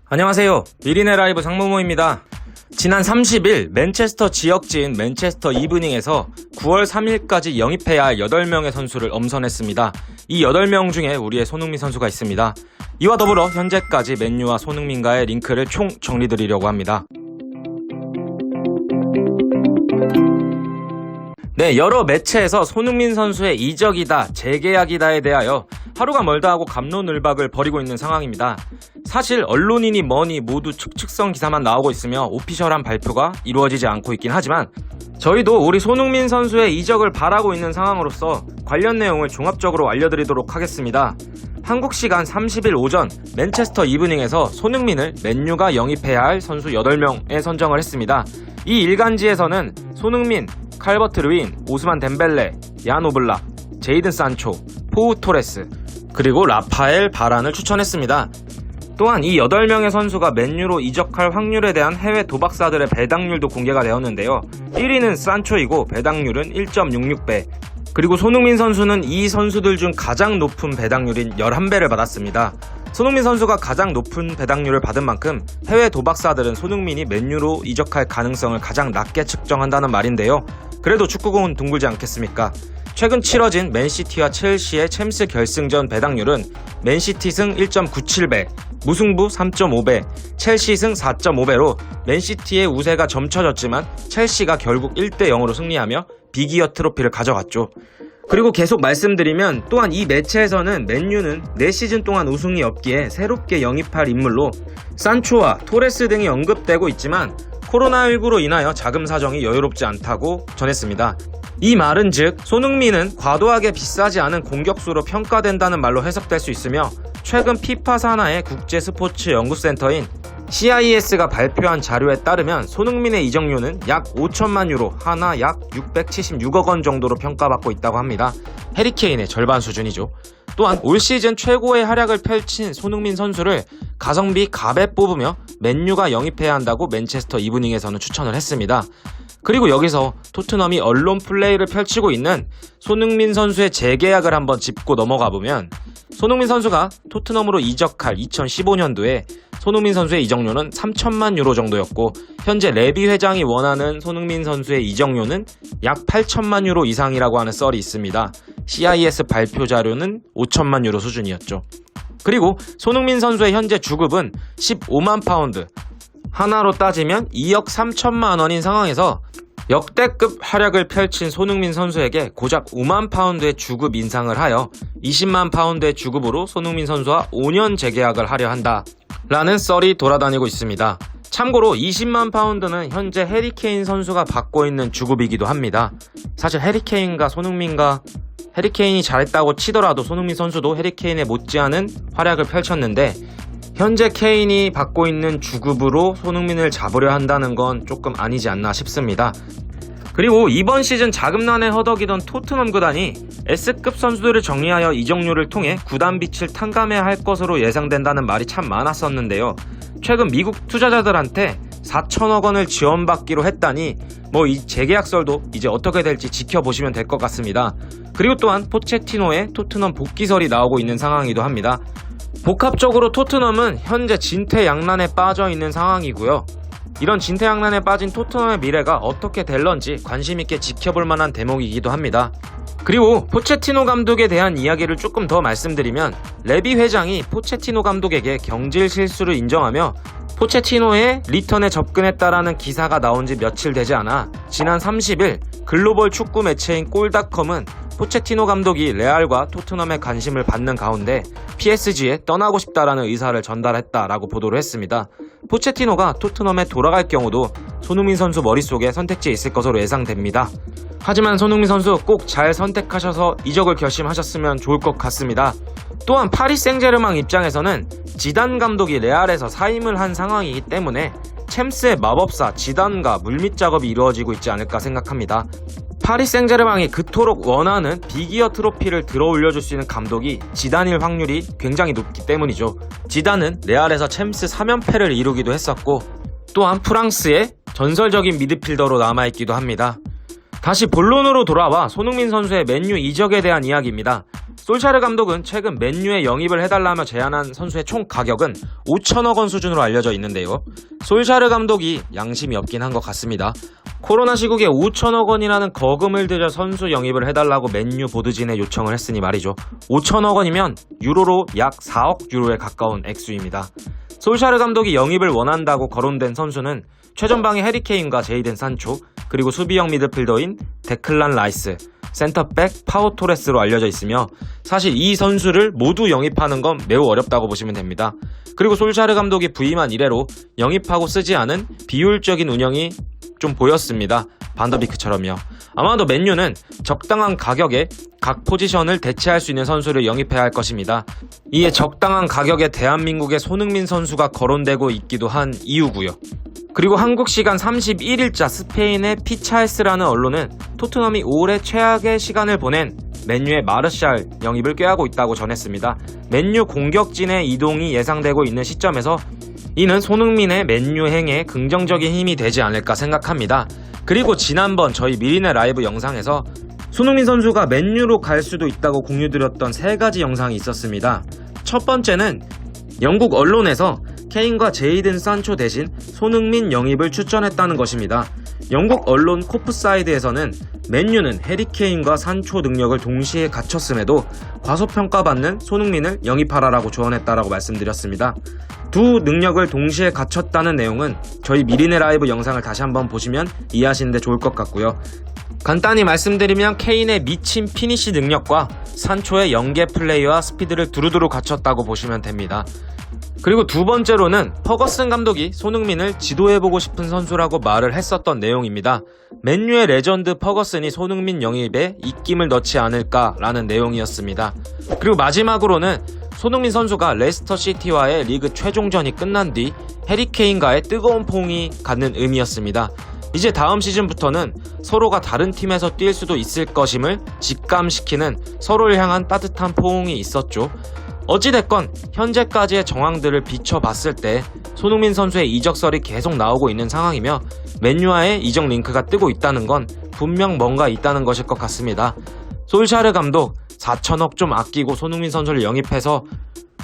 안녕하세요. 1인의 라이브 장모모입니다. 지난 30일 맨체스터 지역지인 맨체스터 이브닝에서 9월 3일까지 영입해야 할 8명의 선수를 엄선했습니다. 이 8명 중에 우리의 손흥민 선수가 있습니다. 이와 더불어 현재까지 맨유와 손흥민과의 링크를 총 정리드리려고 합니다. 네, 여러 매체에서 손흥민 선수의 이적이다, 재계약이다에 대하여 하루가 멀다 하고 갑론을박을 벌이고 있는 상황입니다. 사실 언론이니 뭐니 모두 측측성 기사만 나오고 있으며 오피셜한 발표가 이루어지지 않고 있긴 하지만 저희도 우리 손흥민 선수의 이적을 바라고 있는 상황으로서 관련 내용을 종합적으로 알려드리도록 하겠습니다. 한국 시간 30일 오전 맨체스터 이브닝에서 손흥민을 맨유가 영입해야 할 선수 8명에 선정을 했습니다. 이 일간지에서는 손흥민, 칼버트 르윈, 오스만 덴벨레, 얀 오블락, 제이든 산초, 포우 토레스, 그리고 라파엘 바란을 추천했습니다. 또한 이 8명의 선수가 맨유로 이적할 확률에 대한 해외 도박사들의 배당률도 공개가 되었는데요. 1위는 산초이고 배당률은 1.66배, 그리고 손흥민 선수는 이 선수들 중 가장 높은 배당률인 11배를 받았습니다. 손흥민 선수가 가장 높은 배당률을 받은 만큼 해외 도박사들은 손흥민이 맨유로 이적할 가능성을 가장 낮게 측정한다는 말인데요. 그래도 축구공은 둥글지 않겠습니까? 최근 치러진 맨시티와 첼시의 챔스 결승전 배당률은 맨시티 승 1.97배, 무승부 3.5배, 첼시 승 4.5배로 맨시티의 우세가 점쳐졌지만 첼시가 결국 1대0으로 승리하며 비기어 트로피를 가져갔죠. 그리고 계속 말씀드리면 또한 이 매체에서는 맨유는 4시즌 동안 우승이 없기에 새롭게 영입할 인물로 산초와 토레스 등이 언급되고 있지만 코로나19로 인하여 자금 사정이 여유롭지 않다고 전했습니다. 이 말은 즉 손흥민은 과도하게 비싸지 않은 공격수로 평가된다는 말로 해석될 수 있으며 최근 피파 산하의 국제 스포츠 연구센터인 CIS가 발표한 자료에 따르면 손흥민의 이적료는 약 5천만 유로, 하나 약 676억 원 정도로 평가받고 있다고 합니다. 해리케인의 절반 수준이죠. 또한 올 시즌 최고의 활약을 펼친 손흥민 선수를 가성비 갑에 뽑으며 맨유가 영입해야 한다고 맨체스터 이브닝에서는 추천을 했습니다. 그리고 여기서 토트넘이 언론 플레이를 펼치고 있는 손흥민 선수의 재계약을 한번 짚고 넘어가 보면 손흥민 선수가 토트넘으로 이적할 2015년도에 손흥민 선수의 이적료는 3천만 유로 정도였고 현재 레비 회장이 원하는 손흥민 선수의 이적료는 약 8천만 유로 이상이라고 하는 썰이 있습니다. CIS 발표 자료는 5천만 유로 수준이었죠. 그리고 손흥민 선수의 현재 주급은 15만 파운드, 하나로 따지면 2억 3천만 원인 상황에서 역대급 활약을 펼친 손흥민 선수에게 고작 5만 파운드의 주급 인상을 하여 20만 파운드의 주급으로 손흥민 선수와 5년 재계약을 하려 한다라는 썰이 돌아다니고 있습니다. 참고로 20만 파운드는 현재 해리케인 선수가 받고 있는 주급이기도 합니다. 사실 해리케인과 손흥민과 해리케인이 잘했다고 치더라도 손흥민 선수도 해리케인에 못지않은 활약을 펼쳤는데 현재 케인이 받고 있는 주급으로 손흥민을 잡으려 한다는 건 조금 아니지 않나 싶습니다. 그리고 이번 시즌 자금난에 허덕이던 토트넘 구단이 S급 선수들을 정리하여 이적료를 통해 구단 빛을 탕감해야 할 것으로 예상된다는 말이 참 많았었는데요. 최근 미국 투자자들한테 4천억 원을 지원받기로 했다니 이 재계약설도 이제 어떻게 될지 지켜보시면 될 것 같습니다. 그리고 또한 포체티노의 토트넘 복귀설이 나오고 있는 상황이기도 합니다. 복합적으로 토트넘은 현재 진퇴양난에 빠져 있는 상황이고요. 이런 진퇴양난에 빠진 토트넘의 미래가 어떻게 될런지 관심있게 지켜볼 만한 대목이기도 합니다. 그리고 포체티노 감독에 대한 이야기를 조금 더 말씀드리면 레비 회장이 포체티노 감독에게 경질 실수를 인정하며 포체티노의 리턴에 접근했다라는 기사가 나온 지 며칠 되지 않아 지난 30일 글로벌 축구 매체인 골닷컴은 포체티노 감독이 레알과 토트넘의 관심을 받는 가운데 PSG에 떠나고 싶다라는 의사를 전달했다라고 보도를 했습니다. 포체티노가 토트넘에 돌아갈 경우도 손흥민 선수 머릿속에 선택지에 있을 것으로 예상됩니다. 하지만 손흥민 선수 꼭 잘 선택하셔서 이적을 결심하셨으면 좋을 것 같습니다. 또한 파리 생제르맹 입장에서는 지단 감독이 레알에서 사임을 한 상황이기 때문에 챔스의 마법사 지단과 물밑 작업이 이루어지고 있지 않을까 생각합니다. 파리 생제르맹이 그토록 원하는 비기어 트로피를 들어 올려줄 수 있는 감독이 지단일 확률이 굉장히 높기 때문이죠. 지단은 레알에서 챔스 3연패를 이루기도 했었고 또한 프랑스의 전설적인 미드필더로 남아있기도 합니다. 다시 본론으로 돌아와 손흥민 선수의 맨유 이적에 대한 이야기입니다. 솔샤르 감독은 최근 맨유에 영입을 해달라며 제안한 선수의 총 가격은 5천억 원 수준으로 알려져 있는데요. 솔샤르 감독이 양심이 없긴 한 것 같습니다. 코로나 시국에 5천억 원이라는 거금을 들여 선수 영입을 해달라고 맨유 보드진에 요청을 했으니 말이죠. 5천억 원이면 유로로 약 4억 유로에 가까운 액수입니다. 솔샤르 감독이 영입을 원한다고 거론된 선수는 최전방의 해리케인과 제이든 산초, 그리고 수비형 미드필더인 데클란 라이스, 센터백 파우 토레스로 알려져 있으며 사실 이 선수를 모두 영입하는 건 매우 어렵다고 보시면 됩니다. 그리고 솔샤르 감독이 부임한 이래로 영입하고 쓰지 않은 비효율적인 운영이 좀 보였습니다. 반더비크처럼요. 아마도 맨유는 적당한 가격에 각 포지션을 대체할 수 있는 선수를 영입해야 할 것입니다. 이에 적당한 가격에 대한민국의 손흥민 선수가 거론되고 있기도 한 이유고요. 그리고 한국 시간 31일자 스페인의 피차에스라는 언론은 토트넘이 올해 최악의 시간을 보낸 맨유의 마르샬 영입을 꾀하고 있다고 전했습니다. 맨유 공격진의 이동이 예상되고 있는 시점에서 이는 손흥민의 맨유 행에 긍정적인 힘이 되지 않을까 생각합니다. 그리고 지난번 저희 미리네 라이브 영상에서 손흥민 선수가 맨유로 갈 수도 있다고 공유드렸던 3가지 영상이 있었습니다. 첫 번째는 영국 언론에서 케인과 제이든 산초 대신 손흥민 영입을 추천했다는 것입니다. 영국 언론 코프사이드에서는 맨유는 해리케인과 산초 능력을 동시에 갖췄음에도 과소평가받는 손흥민을 영입하라라고 조언했다라고 말씀드렸습니다. 두 능력을 동시에 갖췄다는 내용은 저희 미리네 라이브 영상을 다시 한번 보시면 이해하시는데 좋을 것 같고요. 간단히 말씀드리면 케인의 미친 피니시 능력과 산초의 연계 플레이와 스피드를 두루두루 갖췄다고 보시면 됩니다. 그리고 두 번째로는 퍼거슨 감독이 손흥민을 지도해보고 싶은 선수라고 말을 했었던 내용입니다. 맨유의 레전드 퍼거슨이 손흥민 영입에 입김을 넣지 않을까라는 내용이었습니다. 그리고 마지막으로는 손흥민 선수가 레스터 시티와의 리그 최종전이 끝난 뒤 해리케인과의 뜨거운 포옹이 갖는 의미였습니다. 이제 다음 시즌부터는 서로가 다른 팀에서 뛸 수도 있을 것임을 직감시키는 서로를 향한 따뜻한 포옹이 있었죠. 어찌됐건 현재까지의 정황들을 비춰봤을 때 손흥민 선수의 이적설이 계속 나오고 있는 상황이며 맨유와의 이적 링크가 뜨고 있다는 건 분명 뭔가 있다는 것일 것 같습니다. 솔샤르 감독 4천억 좀 아끼고 손흥민 선수를 영입해서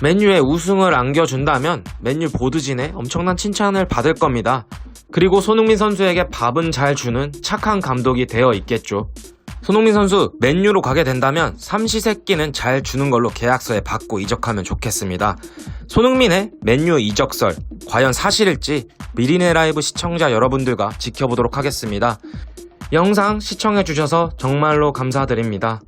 맨유에 우승을 안겨준다면 맨유 보드진에 엄청난 칭찬을 받을 겁니다. 그리고 손흥민 선수에게 밥은 잘 주는 착한 감독이 되어 있겠죠. 손흥민 선수 맨유로 가게 된다면 삼시세끼는 잘 주는 걸로 계약서에 받고 이적하면 좋겠습니다. 손흥민의 맨유 이적설 과연 사실일지 미리네 라이브 시청자 여러분들과 지켜보도록 하겠습니다. 영상 시청해주셔서 정말로 감사드립니다.